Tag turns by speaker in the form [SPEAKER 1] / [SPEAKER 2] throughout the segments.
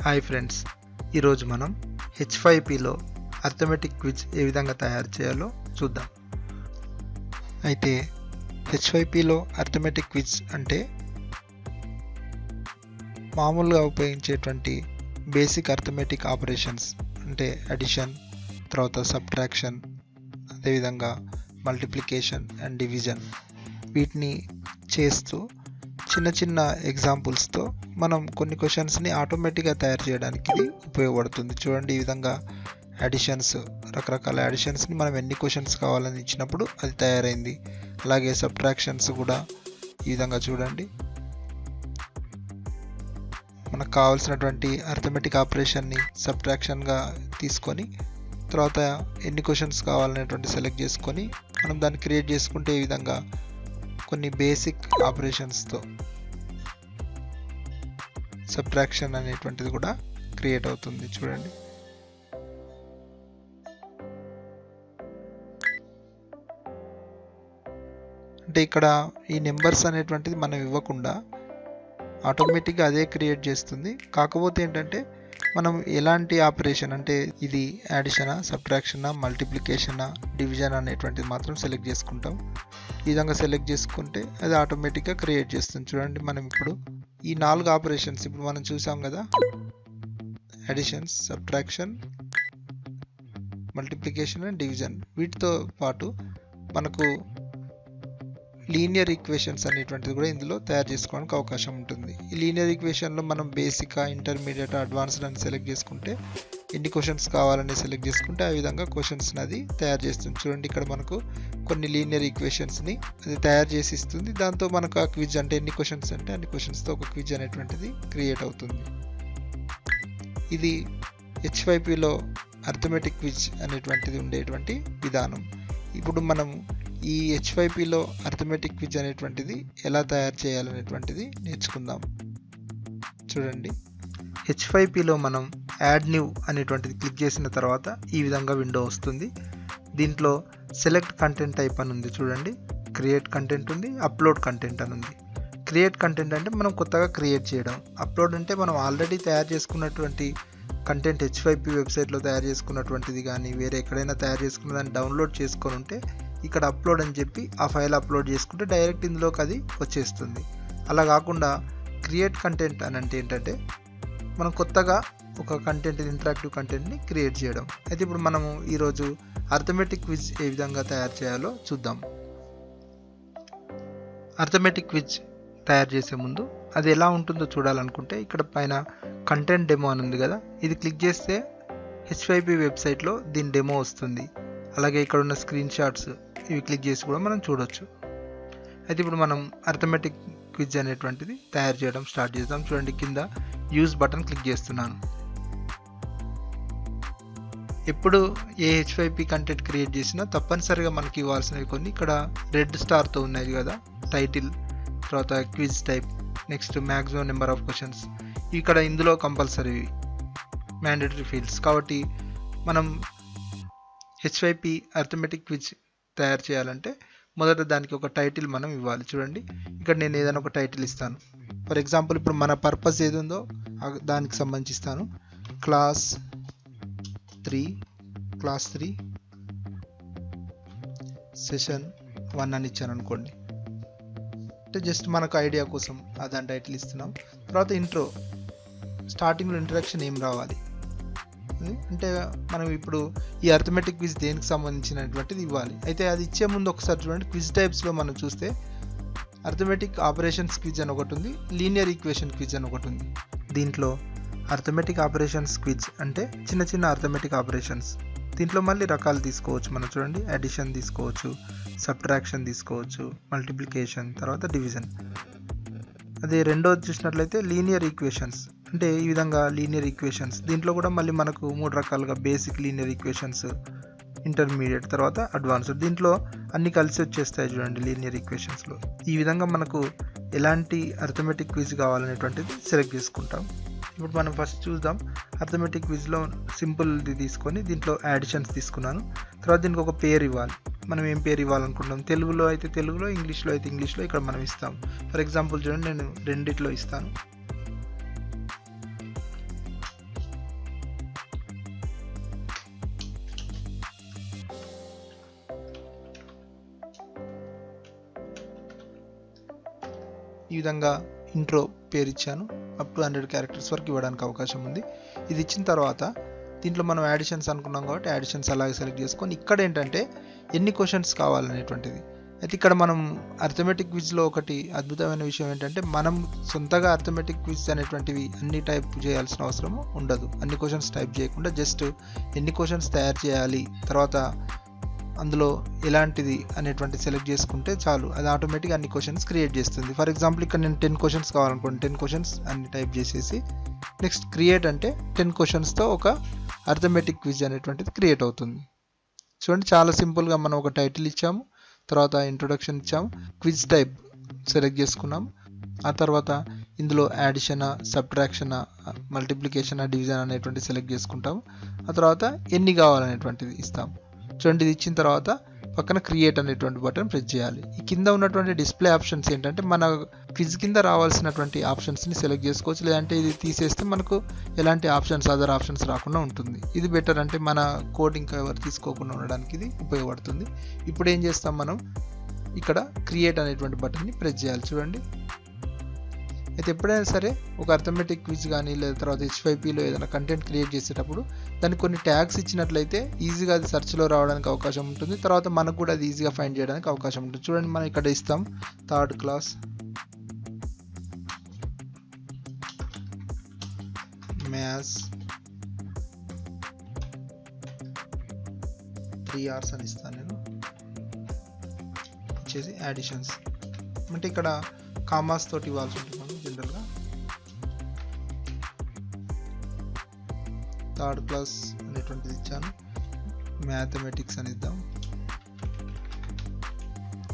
[SPEAKER 1] Hi friends, ఈరోజు మనం H5Pలో arithmetic quiz ఏ విధంగా తయారు చేయాలో చూద్దాం. అయితే H5Pలో అర్థమెటిక్ క్విజ్ అంటే మామూలుగా ఉపయోగించేటువంటి బేసిక్ అర్థమెటిక్ ఆపరేషన్స్ అంటే అడిషన్, తర్వాత సబ్ట్రాక్షన్, అదేవిధంగా మల్టిప్లికేషన్ అండ్ డివిజన్ వీటిని చేస్తూ చిన్న చిన్న ఎగ్జాంపుల్స్తో మనం కొన్ని క్వశ్చన్స్ని ఆటోమేటిక్గా తయారు చేయడానికి ఇది ఉపయోగపడుతుంది. చూడండి, ఈ విధంగా అడిషన్స్, రకరకాల అడిషన్స్ని మనం ఎన్ని క్వశ్చన్స్ కావాలని ఇచ్చినప్పుడు అది తయారైంది. అలాగే సబ్ట్రాక్షన్స్ కూడా ఈ విధంగా చూడండి, మనకు కావాల్సినటువంటి అర్థమెటిక్ ఆపరేషన్ని సబ్ట్రాక్షన్గా తీసుకొని తర్వాత ఎన్ని క్వశ్చన్స్ కావాలనేటువంటి సెలెక్ట్ చేసుకొని మనం దాన్ని క్రియేట్ చేసుకుంటే ఈ విధంగా కొన్ని బేసిక్ ఆపరేషన్స్తో సబ్ట్రాక్షన్ అనేటువంటిది కూడా క్రియేట్ అవుతుంది. చూడండి, అంటే ఇక్కడ ఈ నెంబర్స్ అనేటువంటిది మనం ఇవ్వకుండా ఆటోమేటిక్గా అదే క్రియేట్ చేస్తుంది. కాకపోతే ఏంటంటే మనం ఎలాంటి ఆపరేషన్ అంటే ఇది యాడిషనా, సబ్ట్రాక్షనా, మల్టిప్లికేషనా, డివిజన్ అనేటువంటిది మాత్రం సెలెక్ట్ చేసుకుంటాం. ఈ విధంగా సెలెక్ట్ చేసుకుంటే అది ఆటోమేటిక్గా క్రియేట్ చేస్తుంది. చూడండి, మనం ఇప్పుడు ఈ 4 ఆపరేషన్స్ ఇప్పుడు మనం చూసాం కదా, additions, subtraction, multiplication and division, వీటితో పాటు మనకు లీనియర్ ఈక్వేషన్స్ అనేటువంటిది కూడా ఇందులో తయారు చేసుకోవడానికి అవకాశం ఉంటుంది. ఈ లీనియర్ ఈక్వేషన్లో మనం బేసిక్, ఇంటర్మీడియట్, అడ్వాన్స్డ్ అని సెలెక్ట్ చేసుకుంటే ఎన్ని క్వశ్చన్స్ కావాలని సెలెక్ట్ చేసుకుంటే ఆ విధంగా క్వశ్చన్స్ని అది తయారు చేస్తుంది. చూడండి, ఇక్కడ మనకు కొన్ని లీనియర్ ఈక్వేషన్స్ని అది తయారు చేసి ఇస్తుంది. దాంతో మనకు ఆ క్విజ్ అంటే ఎన్ని క్వశ్చన్స్ అంటే అన్ని క్వశ్చన్స్తో ఒక క్విజ్ అనేటువంటిది క్రియేట్ అవుతుంది. ఇది H5Pలో అర్థమెటిక్ క్విజ్ అనేటువంటిది ఉండేటువంటి విధానం. ఇప్పుడు మనం ఈ H5Pలో అర్థమెటిక్ క్విజ్ అనేటువంటిది ఎలా తయారు చేయాలనేటువంటిది నేర్చుకుందాం. చూడండి, H5Pలో మనం యాడ్ న్యూ అనేటువంటిది క్లిక్ చేసిన తర్వాత ఈ విధంగా విండో వస్తుంది. దీంట్లో సెలెక్ట్ కంటెంట్ టైప్ అని ఉంది. చూడండి, క్రియేట్ కంటెంట్ ఉంది, అప్లోడ్ కంటెంట్ అని ఉంది. క్రియేట్ కంటెంట్ అంటే మనం కొత్తగా క్రియేట్ చేయడం, అప్లోడ్ అంటే మనం ఆల్రెడీ తయారు చేసుకున్నటువంటి కంటెంట్ H5P వెబ్సైట్లో తయారు చేసుకున్నటువంటిది కానీ వేరే ఎక్కడైనా తయారు చేసుకున్న దాన్ని డౌన్లోడ్ చేసుకొని ఉంటే ఇక్కడ అప్లోడ్ అని చెప్పి ఆ ఫైల్ అప్లోడ్ చేసుకుంటే డైరెక్ట్ ఇందులోకి అది వచ్చేస్తుంది. అలా కాకుండా క్రియేట్ కంటెంట్ అని అంటే ఏంటంటే మనం కొత్తగా ఒక కంటెంట్, ఇంటరాక్టివ్ కంటెంట్ని క్రియేట్ చేయడం. అయితే ఇప్పుడు మనము ఈరోజు అర్థమెటిక్ క్విజ్ ఏ విధంగా తయారు చేయాలో చూద్దాం. అర్థమెటిక్ క్విజ్ తయారు చేసే ముందు అది ఎలా ఉంటుందో చూడాలనుకుంటే ఇక్కడ పైన కంటెంట్ డెమో అని ఉంది కదా, ఇది క్లిక్ చేస్తే H5P వెబ్సైట్లో దీని డెమో వస్తుంది. అలాగే ఇక్కడ ఉన్న స్క్రీన్ షాట్స్ ఇవి క్లిక్ చేసి కూడా మనం చూడొచ్చు. అయితే ఇప్పుడు మనం అర్థమెటిక్ క్విజ్ అనేటువంటిది తయారు చేయడం స్టార్ట్ చేద్దాం. చూడండి, కింద యూజ్ బటన్ క్లిక్ చేస్తున్నాను. ఎప్పుడు ఏ H5P కంటెంట్ క్రియేట్ చేసినా తప్పనిసరిగా మనకి ఇవ్వాల్సినవి కొన్ని ఇక్కడ రెడ్ స్టార్తో ఉన్నాయి కదా, టైటిల్, తర్వాత quiz type, next maximum number of questions, ఇక్కడ ఇందులో కంపల్సరీ మ్యాండేటరీ ఫీల్డ్స్. కాబట్టి మనం H5P అర్థమెటిక్ క్విజ్ తయారు చేయాలంటే మొదట దానికి ఒక టైటిల్ మనం ఇవ్వాలి. చూడండి, ఇక్కడ నేను ఏదైనా ఒక టైటిల్ ఇస్తాను. ఫర్ ఎగ్జాంపుల్ ఇప్పుడు మన పర్పస్ ఏది ఉందో దానికి సంబంధించి ఇస్తాను. క్లాస్ 3 సెషన్ 1 అని ఇచ్చాను అనుకోండి. అంటే జస్ట్ మనకు ఐడియా కోసం దాని టైటిల్ ఇస్తున్నాం. తర్వాత ఇంట్రో, స్టార్టింగ్లో ఇంట్రడక్షన్ ఏం రావాలి అంటే మనం ఇప్పుడు ఈ అర్థమెటిక్ క్విజ్ దేనికి సంబంధించినటువంటిది ఇవ్వాలి. అయితే అది ఇచ్చే ముందు ఒకసారి చూడండి, క్విజ్ టైప్స్లో మనం చూస్తే అర్థమెటిక్ ఆపరేషన్స్ క్విజ్ అని ఒకటి ఉంది, లీనియర్ ఈక్వేషన్ క్విజ్ అని ఒకటి ఉంది. దీంట్లో అర్థమెటిక్ ఆపరేషన్స్ క్విజ్ అంటే చిన్న చిన్న అర్థమెటిక్ ఆపరేషన్స్. దీంట్లో మళ్ళీ రకాలు తీసుకోవచ్చు మనం. చూడండి, అడిషన్ తీసుకోవచ్చు, సబ్ట్రాక్షన్ తీసుకోవచ్చు, మల్టిప్లికేషన్, తర్వాత డివిజన్. అదే రెండోది చూసినట్లయితే లీనియర్ ఈక్వేషన్స్ అంటే ఈ విధంగా లీనియర్ ఈక్వేషన్స్. దీంట్లో కూడా మళ్ళీ మనకు 3 రకాలుగా బేసిక్ లీనియర్ ఈక్వేషన్స్, ఇంటర్మీడియట్, తర్వాత అడ్వాన్స్డ్. దీంట్లో అన్ని కలిసి వచ్చేస్తాయి చూడండి లీనియర్ ఈక్వేషన్స్లో. ఈ విధంగా మనకు ఎలాంటి అర్థమెటిక్ క్విజ్ కావాలనేటువంటిది సెలెక్ట్ చేసుకుంటాం. ఇప్పుడు మనం ఫస్ట్ చూద్దాం. అర్థమెటిక్ క్విజ్లో సింపుల్ది తీసుకొని దీంట్లో యాడిషన్స్ తీసుకున్నాను. తర్వాత దీనికి ఒక పేరు ఇవ్వాలి. మనం ఏం పేరు ఇవ్వాలనుకుంటాం, తెలుగులో అయితే తెలుగులో, ఇంగ్లీష్లో అయితే ఇంగ్లీష్లో ఇక్కడ మనం ఇస్తాం. ఫర్ ఎగ్జాంపుల్ చూడండి, నేను రెండిట్లో ఇస్తాను. ఈ విధంగా ఇంట్రో పేరు ఇచ్చాను. అప్ టు 100 క్యారెక్టర్స్ వరకు ఇవ్వడానికి అవకాశం ఉంది. ఇది ఇచ్చిన తర్వాత దీంట్లో మనం యాడిషన్స్ అనుకున్నాం కాబట్టి యాడిషన్స్ అలాగే సెలెక్ట్ చేసుకొని ఇక్కడ ఏంటంటే ఎన్ని క్వశ్చన్స్ కావాలనేటువంటిది. అయితే ఇక్కడ మనం అర్థమెటిక్ క్విజ్లో ఒకటి అద్భుతమైన విషయం ఏంటంటే మనం సొంతగా అర్థమెటిక్ క్విజ్ అనేటువంటివి అన్ని టైప్ చేయాల్సిన అవసరం ఉండదు. అన్ని క్వశ్చన్స్ టైప్ చేయకుండా జస్ట్ ఎన్ని క్వశ్చన్స్ తయారు చేయాలి, తర్వాత అందులో ఎలాంటిది అనేటువంటి సెలెక్ట్ చేసుకుంటే చాలు, అది ఆటోమేటిక్గా అన్ని క్వశ్చన్స్ క్రియేట్ చేస్తుంది. ఫర్ ఎగ్జాంపుల్ ఇక్కడ నేను 10 క్వశ్చన్స్ కావాలనుకోండి, 10 క్వశ్చన్స్ అన్ని టైప్ చేసేసి నెక్స్ట్ క్రియేట్ అంటే 10 క్వశ్చన్స్తో ఒక అర్థమెటిక్ క్విజ్ అనేటువంటిది క్రియేట్ అవుతుంది. చూడండి చాలా సింపుల్గా మనం ఒక టైటిల్ ఇచ్చాము, తర్వాత ఇంట్రొడక్షన్ ఇచ్చాము, క్విజ్ టైప్ సెలెక్ట్ చేసుకున్నాం, ఆ తర్వాత ఇందులో యాడిషన్, సబ్ట్రాక్షన్, మల్టిప్లికేషన్, డివిజన్ అనేటువంటి సెలెక్ట్ చేసుకుంటాము, ఆ తర్వాత ఎన్ని కావాలనేటువంటిది ఇస్తాం. చూడండి ఇది ఇచ్చిన తర్వాత పక్కన క్రియేట్ అనేటువంటి బటన్ ప్రెస్ చేయాలి. ఈ కింద ఉన్నటువంటి డిస్ప్లే ఆప్షన్స్ ఏంటంటే మన క్విజ్ కింద రావాల్సినటువంటి ఆప్షన్స్ని సెలెక్ట్ చేసుకోవచ్చు, లేదంటే ఇది తీసేస్తే మనకు ఎలాంటి ఆప్షన్స్ అదర్ ఆప్షన్స్ రాకుండా ఉంటుంది. ఇది బెటర్, అంటే మన కోడ్ ఇంకా ఎవరు తీసుకోకుండా ఉండడానికి ఇది ఉపయోగపడుతుంది. ఇప్పుడు ఏం చేస్తాం, మనం ఇక్కడ క్రియేట్ అనేటువంటి బటన్ని ప్రెస్ చేయాలి. చూడండి అయితే ఎప్పుడైనా సరే ఒక అర్థమెటిక్ క్విజ్ కానీ లేదా తర్వాత H5Pలో ఏదైనా కంటెంట్ క్రియేట్ చేసేటప్పుడు దానికి కొన్ని ట్యాగ్స్ ఇచ్చినట్లయితే ఈజీగా అది సెర్చ్లో రావడానికి అవకాశం ఉంటుంది, తర్వాత మనకు కూడా అది ఈజీగా ఫైండ్ చేయడానికి అవకాశం ఉంటుంది. చూడండి మనం ఇక్కడ ఇస్తాం 3rd క్లాస్ మ్యాథ్స్ 3 hours అని ఇస్తాను నేను. వచ్చేసి యాడిషన్స్ అంటే ఇక్కడ కామాస్ తోటి ఇవ్వాల్సి ఉంటుంది మనం జనరల్గా. 3rd క్లాస్ అనేటువంటిది ఇచ్చాను, మ్యాథమెటిక్స్ అని ఇద్దాం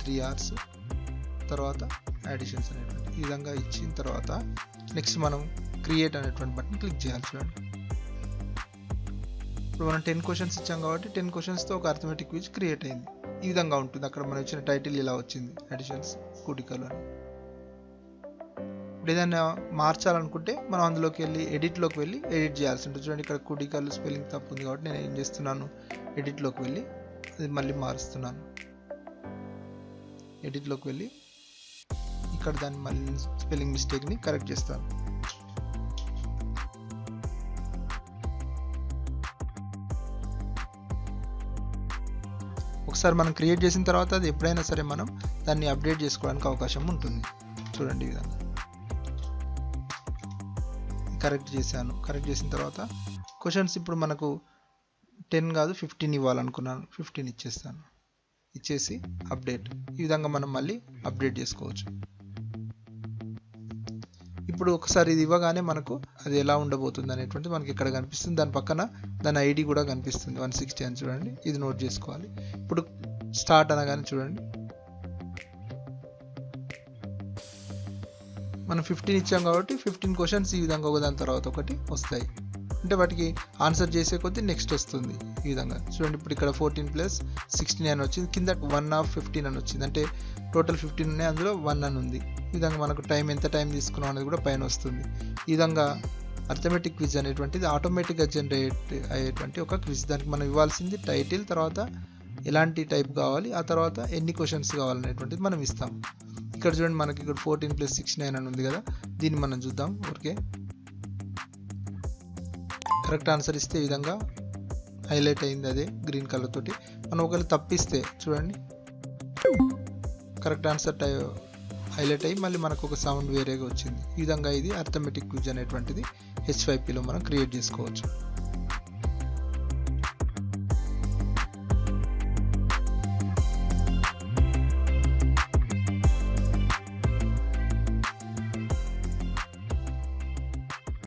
[SPEAKER 1] 3 hours, తర్వాత యాడిషన్స్ అనేటువంటి ఈ విధంగా ఇచ్చిన తర్వాత నెక్స్ట్ మనం క్రియేట్ అనేటువంటి బటన్ క్లిక్ చేయాలి. చూడండి ఇప్పుడు మనం 10 క్వశ్చన్స్ ఇచ్చాం కాబట్టి 10 క్వశ్చన్స్తో ఒక అర్థమెటిక్ క్విజ్ క్రియేట్ అయింది. ఈ విధంగా ఉంటుంది. అక్కడ మనం ఇచ్చిన టైటిల్ ఇలా వచ్చింది, అడిషన్స్ కూడికలు అని. ఇప్పుడు ఏదైనా మార్చాలనుకుంటే మనం అందులోకి వెళ్ళి ఎడిట్లోకి వెళ్ళి ఎడిట్ చేయాల్సి ఉంటుంది. చూడండి ఇక్కడ కూడికలు స్పెల్లింగ్ తప్పు ఉంది కాబట్టి నేను ఏం చేస్తున్నాను, ఎడిట్లోకి వెళ్ళి అది మళ్ళీ మారుస్తున్నాను. ఎడిట్లోకి వెళ్ళి ఇక్కడ దాన్ని మళ్ళీ స్పెల్లింగ్ మిస్టేక్ని కరెక్ట్ చేస్తాను. ఒకసారి మనం క్రియేట్ చేసిన తర్వాత అది ఎప్పుడైనా సరే మనం దాన్ని అప్డేట్ చేసుకోవడానికి అవకాశం ఉంటుంది. చూడండి ఈ విధంగా కరెక్ట్ చేశాను. కరెక్ట్ చేసిన తర్వాత క్వశ్చన్స్ ఇప్పుడు మనకు 10 కాదు 15 ఇవ్వాలనుకున్నాను, 15 ఇచ్చేస్తాను. ఇచ్చేసి అప్డేట్, ఈ విధంగా మనం మళ్ళీ అప్డేట్ చేసుకోవచ్చు. ఇప్పుడు ఒకసారి ఇది ఇవ్వగానే మనకు అది ఎలా ఉండబోతుంది అనేటువంటి మనకి ఇక్కడ కనిపిస్తుంది. దాని పక్కన దాని ఐడి కూడా కనిపిస్తుంది 160 అని. చూడండి ఇది నోట్ చేసుకోవాలి. ఇప్పుడు స్టార్ట్ అనగానే చూడండి మనం 15 ఇచ్చాం కాబట్టి 15 క్వశ్చన్స్ ఈ విధంగా ఒకదాని తర్వాత ఒకటి వస్తాయి. అంటే వాటికి ఆన్సర్ చేసే కొద్దీ నెక్స్ట్ వస్తుంది ఈ విధంగా. చూడండి ఇప్పుడు ఇక్కడ 14 + 16 అని వచ్చింది, కింద 1/15 అని వచ్చింది, అంటే టోటల్ 15 ఉన్నాయి, అందులో 1 అని ఉంది. ఈ విధంగా మనకు ఎంత టైం తీసుకున్నాం అనేది కూడా పైన వస్తుంది. ఈ విధంగా అర్థమెటిక్ క్విజ్ అనేటువంటిది ఆటోమేటిక్గా జనరేట్ అయ్యేటువంటి ఒక క్విజ్. దానికి మనం ఇవ్వాల్సింది టైటిల్, తర్వాత ఎలాంటి టైప్ కావాలి, ఆ తర్వాత ఎన్ని క్వశ్చన్స్ కావాలనేటువంటిది మనం ఇస్తాం. ఇక్కడ చూడండి మనకి ఇక్కడ 14 + 69 అని ఉంది కదా, దీన్ని మనం చూద్దాం. ఓకే కరెక్ట్ ఆన్సర్ ఇస్తే ఈ విధంగా హైలైట్ అయింది, అదే గ్రీన్ కలర్ తోటి. మనం ఒకవేళ తప్పిస్తే చూడండి కరెక్ట్ ఆన్సర్ హైలైట్ అయ్యి మళ్ళీ మనకు ఒక సౌండ్ వేరేగా వచ్చింది. ఈ విధంగా ఇది అర్థమెటిక్ క్విజ్ అనేటువంటిది H5Pలో మనం క్రియేట్ చేసుకోవచ్చు.